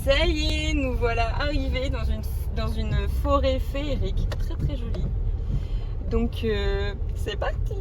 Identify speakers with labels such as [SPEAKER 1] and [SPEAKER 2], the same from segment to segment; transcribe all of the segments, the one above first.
[SPEAKER 1] Ça y est, nous voilà arrivés dans une forêt féerique très très jolie. Donc c'est parti.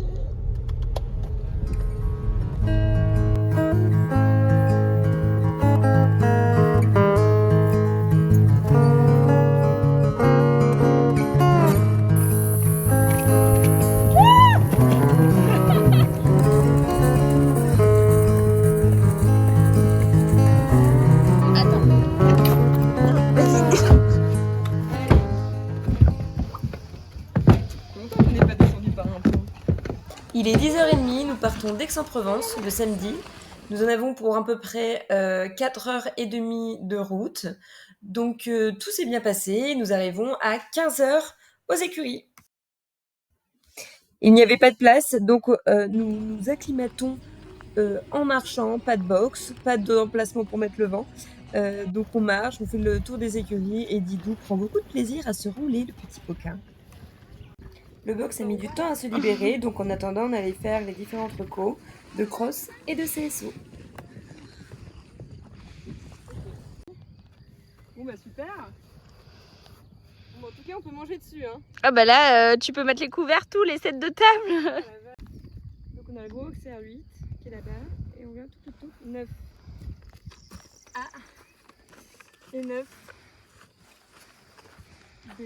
[SPEAKER 1] Il est 10h30, nous partons d'Aix-en-Provence le samedi. Nous en avons pour à peu près 4h30 de route. Donc tout s'est bien passé. Nous arrivons à 15h aux écuries. Il n'y avait pas de place, donc nous nous acclimatons en marchant, pas de box, pas d'emplacement pour mettre le vent. Donc on marche, on fait le tour des écuries et Didou prend beaucoup de plaisir à se rouler le petit coquin. Le box a mis du temps à se libérer, donc en attendant, on allait faire les différentes recos de cross et de CSO. Bon bah super. Bon, en tout cas, on peut manger dessus. Hein.
[SPEAKER 2] Ah bah là, tu peux mettre les couverts, tous les sets de table.
[SPEAKER 1] Donc on a le gros Auxerre 8 qui est là-bas et on vient tout 9. Ah et 9 B.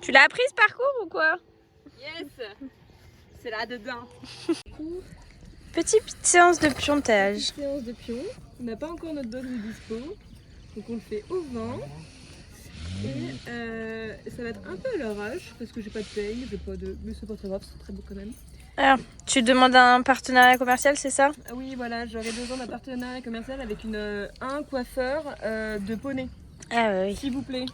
[SPEAKER 2] Tu l'as appris ce parcours ou quoi?
[SPEAKER 1] Yes. C'est là-dedans.
[SPEAKER 2] Petite séance de piontage.
[SPEAKER 1] Petite séance de pion. On n'a pas encore notre dog de dispo. Donc on le fait au vent. Et ça va être un peu à l'arrache parce que j'ai pas de paye, j'ai pas de. Mais c'est pas très grave, c'est très beau quand même.
[SPEAKER 2] Alors, tu demandes un partenariat commercial, c'est ça?
[SPEAKER 1] Ah oui, voilà, j'aurais besoin d'un partenariat commercial avec un coiffeur de poney.
[SPEAKER 2] Ah oui.
[SPEAKER 1] S'il vous plaît.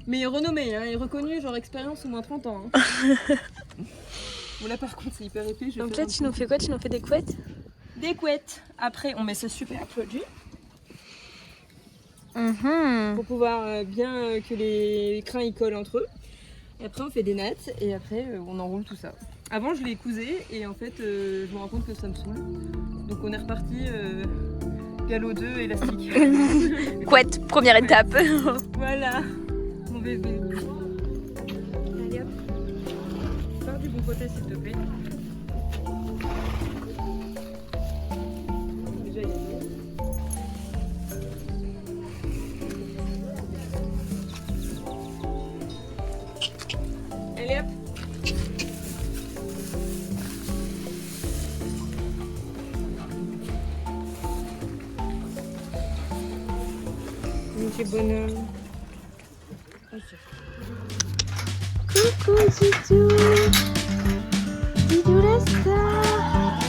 [SPEAKER 1] Mais renommé, hein, et reconnu, genre expérience au moins 30 ans. Hein. Bon là par contre c'est hyper épais.
[SPEAKER 2] Donc là tu nous fais quoi? Tu nous fais des couettes?
[SPEAKER 1] Des couettes. Après on met ce super produit. Pour pouvoir bien que les crins y collent entre eux. Et après on fait des nattes et après on enroule tout ça. Avant je les cousais et en fait je me rends compte que ça me saoule. Donc on est reparti galop 2 élastique.
[SPEAKER 2] Couette, première étape.
[SPEAKER 1] Voilà, mon bébé. Allez hop, pars du bon côté s'il te plaît. Déjà il y a allez hop. Petit bonhomme.
[SPEAKER 2] Coucou Didou. Didou la star.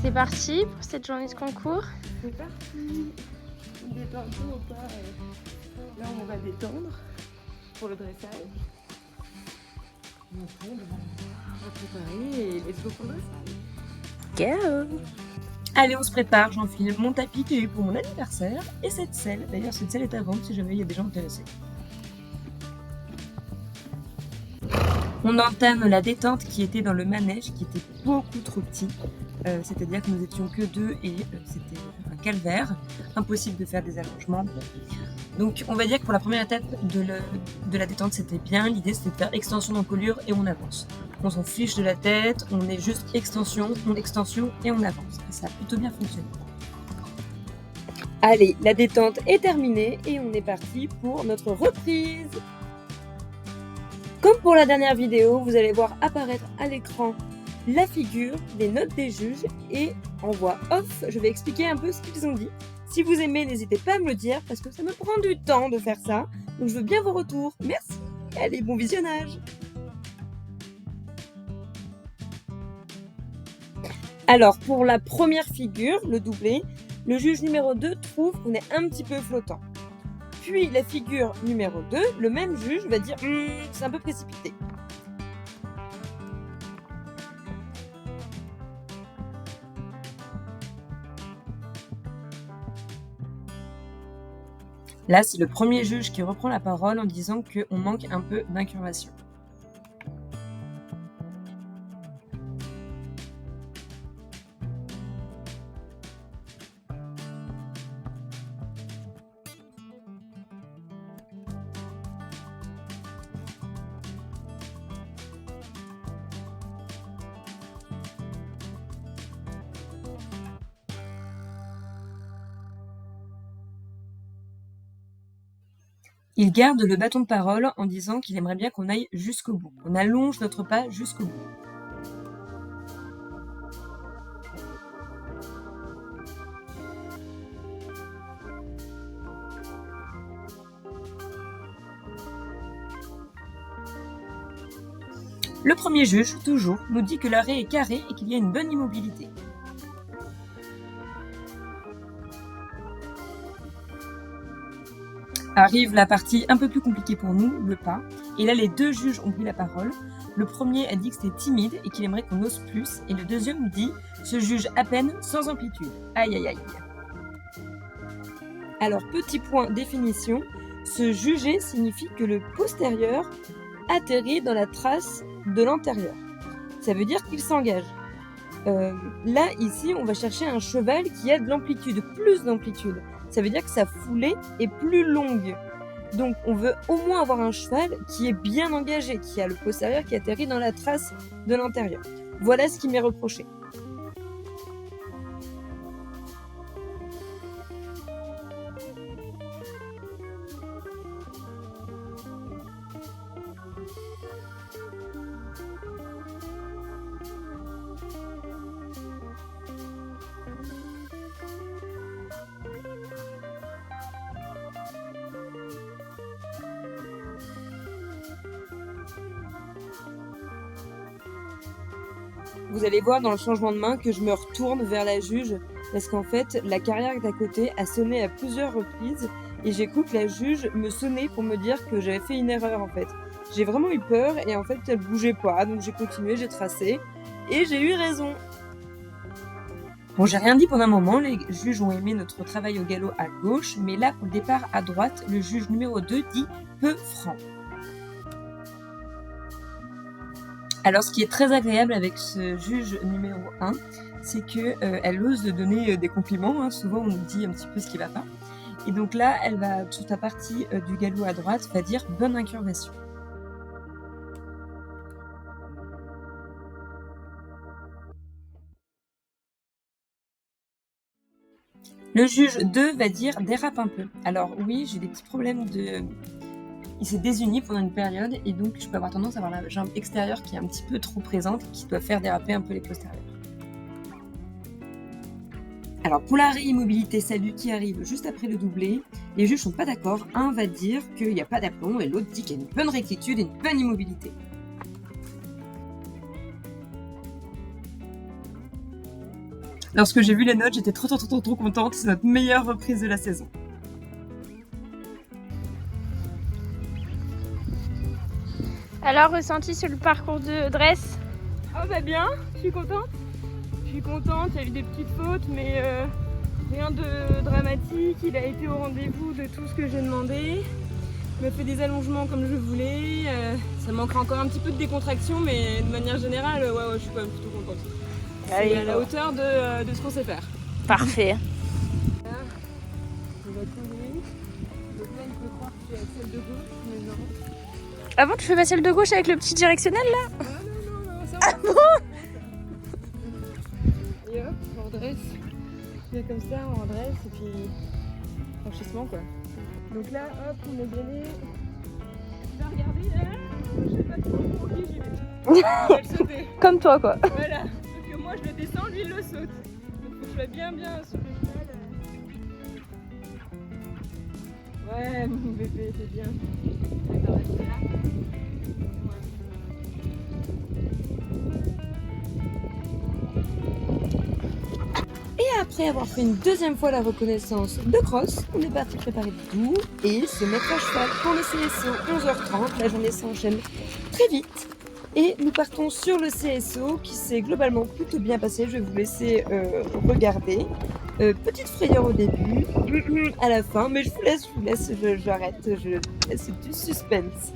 [SPEAKER 2] C'est parti pour cette journée de concours.
[SPEAKER 1] C'est parti. On détend un peu ou pas là on va détendre pour le dressage. On va préparer et let's go pour le dressage.
[SPEAKER 2] Go.
[SPEAKER 1] Allez, on se prépare, j'enfile mon tapis qui est pour mon anniversaire et cette selle. D'ailleurs, cette selle est à vendre si jamais il y a des gens intéressés. On entame la détente qui était dans le manège qui était beaucoup trop petit. C'est-à-dire que nous étions que deux et c'était un calvaire. Impossible de faire des allongements. Donc on va dire que pour la première étape de la détente c'était bien. L'idée c'était de faire extension d'encolure et on avance. On s'en fiche de la tête, on est juste extension et on avance. Et ça a plutôt bien fonctionné. Allez, la détente est terminée et on est parti pour notre reprise. Comme pour la dernière vidéo, vous allez voir apparaître à l'écran la figure, les notes des juges et en voix off, je vais expliquer un peu ce qu'ils ont dit. Si vous aimez, n'hésitez pas à me le dire parce que ça me prend du temps de faire ça. Donc je veux bien vos retours. Merci. Allez, bon visionnage. Alors, pour la première figure, le doublé, le juge numéro 2 trouve qu'on est un petit peu flottant. Puis la figure numéro 2, le même juge va dire c'est un peu précipité. Là, c'est le premier juge qui reprend la parole en disant qu'on manque un peu d'incurvation. Il garde le bâton de parole en disant qu'il aimerait bien qu'on aille jusqu'au bout, qu'on allonge notre pas jusqu'au bout. Le premier juge, toujours, nous dit que l'arrêt est carré et qu'il y a une bonne immobilité. Arrive la partie un peu plus compliquée pour nous, le pas. Et là, les deux juges ont pris la parole. Le premier a dit que c'était timide et qu'il aimerait qu'on ose plus. Et le deuxième dit « se juge à peine sans amplitude ». Aïe aïe aïe. Alors, petit point définition, se juger signifie que le postérieur atterrit dans la trace de l'antérieur. Ça veut dire qu'il s'engage. Là, ici, on va chercher un cheval qui a de l'amplitude, plus d'amplitude. Ça veut dire que sa foulée est plus longue. Donc, on veut au moins avoir un cheval qui est bien engagé, qui a le postérieur qui atterrit dans la trace de l'antérieur. Voilà ce qui m'est reproché. Vous allez voir dans le changement de main que je me retourne vers la juge parce qu'en fait, la carrière d'à côté a sonné à plusieurs reprises et j'ai cru que la juge me sonnait pour me dire que j'avais fait une erreur en fait. J'ai vraiment eu peur et en fait, elle bougeait pas, donc j'ai continué, j'ai tracé et j'ai eu raison. Bon, j'ai rien dit pendant un moment, les juges ont aimé notre travail au galop à gauche, mais là, pour le départ à droite, le juge numéro 2 dit « peu franc ». Alors, ce qui est très agréable avec ce juge numéro 1, c'est qu'elle ose donner des compliments. Hein. Souvent, on nous dit un petit peu ce qui va pas. Et donc là, elle va, toute la partie du galop à droite, va dire « bonne incurvation ». Le juge 2 va dire « dérape un peu ». Alors oui, j'ai des petits problèmes de... Il s'est désuni pendant une période et donc je peux avoir tendance à avoir la jambe extérieure qui est un petit peu trop présente et qui doit faire déraper un peu les postérieurs. Alors pour la réimmobilité salue qui arrive juste après le doublé, les juges sont pas d'accord. Un va dire qu'il n'y a pas d'aplomb et l'autre dit qu'il y a une bonne rectitude et une bonne immobilité. Lorsque j'ai vu les notes, j'étais trop contente. C'est notre meilleure reprise de la saison.
[SPEAKER 2] Alors, ressenti sur le parcours de dress?
[SPEAKER 3] Ah bah bien, je suis contente. Il y a eu des petites fautes, mais rien de dramatique. Il a été au rendez-vous de tout ce que j'ai demandé. Il m'a fait des allongements comme je voulais. Ça manquera encore un petit peu de décontraction, mais de manière générale, ouais, je suis quand même plutôt contente. C'est à la hauteur de ce qu'on sait faire.
[SPEAKER 2] Parfait.
[SPEAKER 3] Là, on va tourner. Donc là, il peut croire que je suis à celle de gauche, mais non.
[SPEAKER 2] Ah bon, tu fais pas celle de gauche avec le petit directionnel là?
[SPEAKER 3] Non, ça va.
[SPEAKER 2] Ah bon?
[SPEAKER 3] Et hop, on redresse. Et comme ça, on redresse et puis franchissement quoi. Donc là, hop, on est gainé. Tu vas regarder là, je sais pas trop pour qui j'y vais. On va le sauter.
[SPEAKER 2] Comme toi quoi.
[SPEAKER 3] Voilà. Sauf que moi je le descends, lui il le saute. Donc faut que je sois bien sur le cheval. Ouais, mon bébé, c'est bien. D'accord, reste là.
[SPEAKER 1] Et après avoir fait une deuxième fois la reconnaissance de cross, on est parti préparer le doux et se mettre à cheval pour le CSO 11h30. La journée s'enchaîne très vite et nous partons sur le CSO qui s'est globalement plutôt bien passé. Je vais vous laisser regarder. Petite frayeur au début, à la fin, mais je vous laisse, j'arrête, c'est du suspense.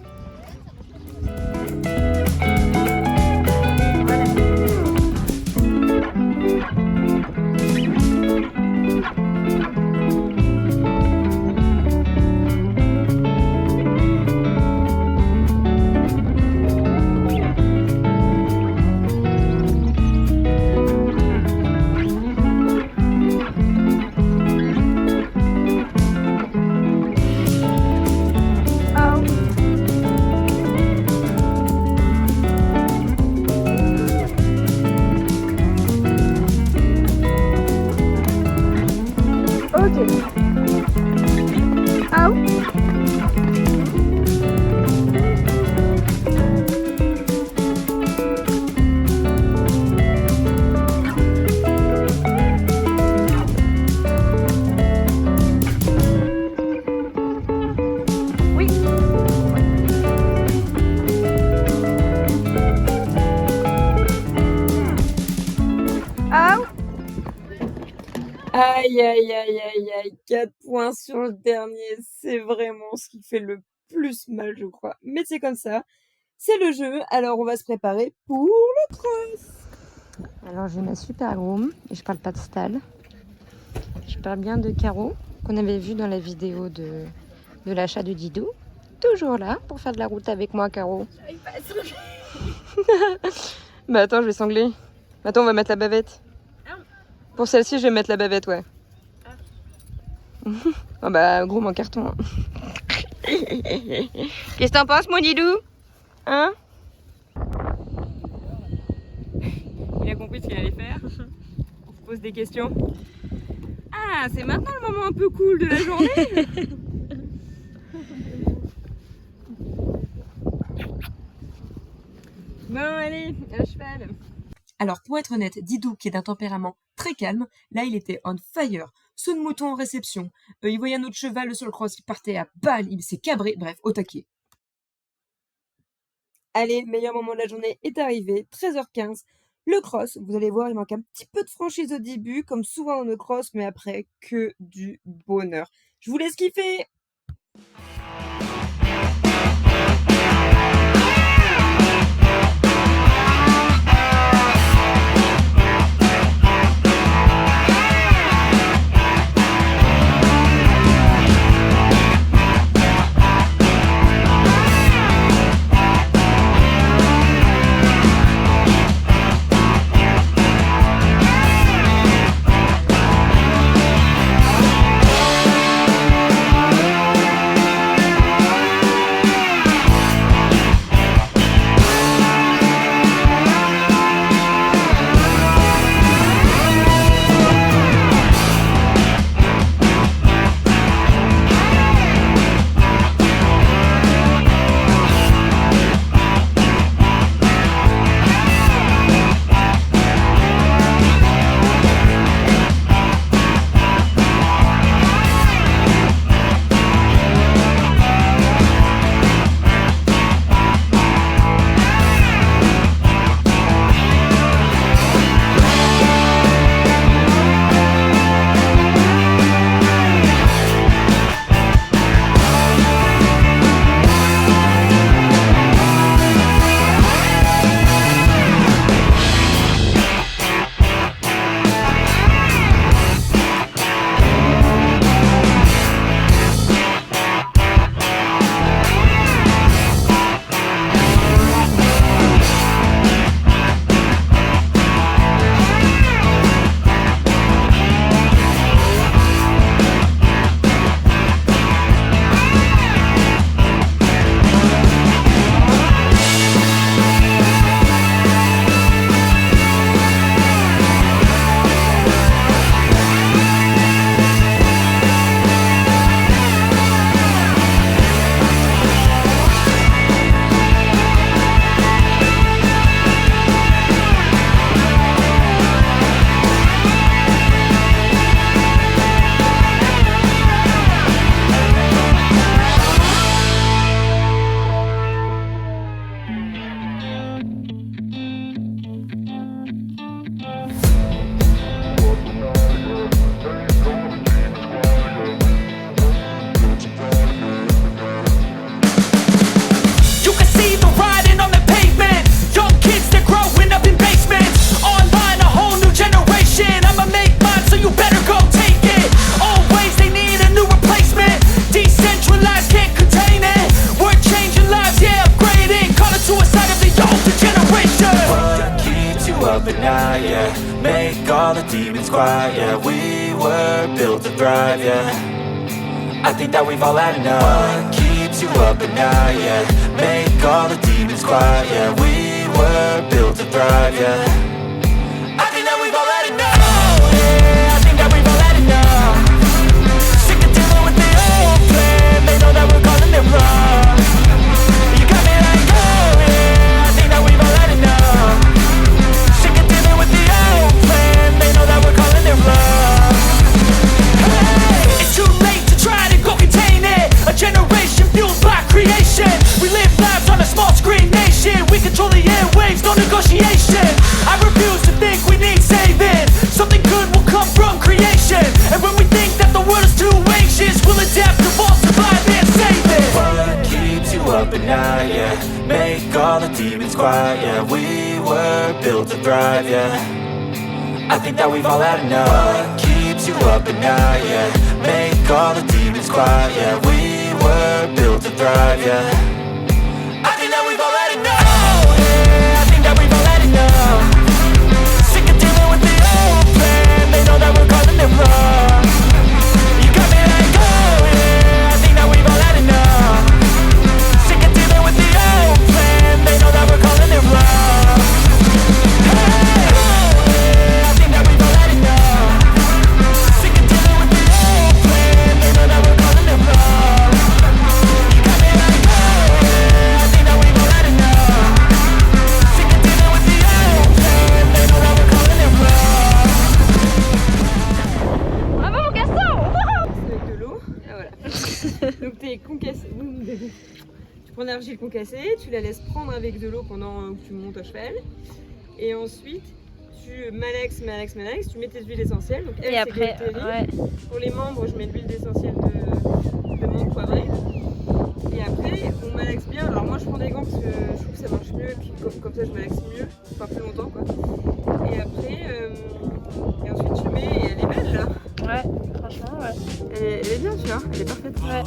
[SPEAKER 1] Aïe, aïe, aïe, aïe, aïe, 4 points sur le dernier, c'est vraiment ce qui fait le plus mal, je crois. Mais c'est comme ça, c'est le jeu, alors on va se préparer pour le cross. Alors j'ai ma super groom, et je parle pas de Stal. Je parle bien de Caro, qu'on avait vu dans la vidéo de l'achat de Didou. Toujours là, pour faire de la route avec moi, Caro.
[SPEAKER 3] J'arrive pas à sauver.
[SPEAKER 1] Bah attends, je vais sangler. Attends, on va mettre la bavette. Pour celle-ci, je vais mettre la bavette, ouais. Ah bah, gros, mon carton. Hein. Qu'est-ce que t'en penses, mon Didou? Hein? Il a compris ce qu'il allait faire. On se pose des questions. Ah, c'est maintenant le moment un peu cool de la journée. Bon, allez, à cheval. Alors, pour être honnête, Didou, qui est d'un tempérament très calme, là, il était on fire. Saut de mouton en réception. Il voyait un autre cheval sur le cross, il partait à balle, il s'est cabré, bref, au taquet. Allez, meilleur moment de la journée est arrivé, 13h15. Le cross, vous allez voir, il manque un petit peu de franchise au début, comme souvent dans le cross, mais après, que du bonheur. Je vous laisse kiffer!
[SPEAKER 4] at night, yeah. Make all the demons quiet, yeah. We were built to thrive, yeah. I think that we've all had enough. What keeps you up at night, yeah. Make all the demons quiet, yeah. We were built to thrive, yeah. I think that we've all had enough. Oh, yeah, I think that we've all had enough. Sick of dealing with the old plan. They know that we're calling it wrong. You got me like, oh yeah, I think that we've all had enough. Sick of dealing with the old plan. They know that we're calling it wrong. Hey, it's too late to try to go contain it. A generation fueled by creation. We live lives on a small screen nation. We control the airwaves, no negotiation. I refuse to think we need saving. Something good will come from creation. And when we think that the world is too anxious, we'll adapt, evolve, survive and save it. What keeps you up at night, yeah. Make all the demons quiet, yeah. We were built to thrive, yeah. I think that we've all had enough. What keeps you up at night, yeah. Make all the demons quiet, yeah. We were built to thrive, yeah. I think that we've all had enough. Oh yeah, I think that we've all had enough. Sick of dealing with the old plan. They know that we're calling it wrong. You got me like, oh yeah, I think that we've all had enough. Sick of dealing with the old plan. They know that we're calling it wrong. Hey, oh yeah, I think that we've all had enough. Sick of dealing with the old plan. They know that we're calling it wrong. You got me like, oh yeah, I think that we've all had enough. Sick of dealing with the old plan. They know that we're calling it wrong.
[SPEAKER 3] Bravo mon garçon. C'est avec de l'eau. Ah, voilà. Donc t'es concassé. Tu prends de l'argile concassée, tu la laisses prendre avec de l'eau pendant que tu montes à cheval. Et ensuite, tu malaxes, tu mets tes huiles essentielles. Donc elle,
[SPEAKER 2] Et après,
[SPEAKER 3] c'est Golteri.
[SPEAKER 2] ouais.
[SPEAKER 3] Pour les membres, je mets de l'huile essentielle de menthe poivrée. Et après, on malaxe bien. Alors moi, je prends des gants parce que je trouve que ça marche mieux. Et puis comme ça, je malaxe mieux, enfin plus longtemps quoi. Et après, et ensuite tu mets, et elle est belle là.
[SPEAKER 2] Ouais, franchement, ouais.
[SPEAKER 3] Elle est bien, tu vois, elle est parfaite.
[SPEAKER 2] Ouais.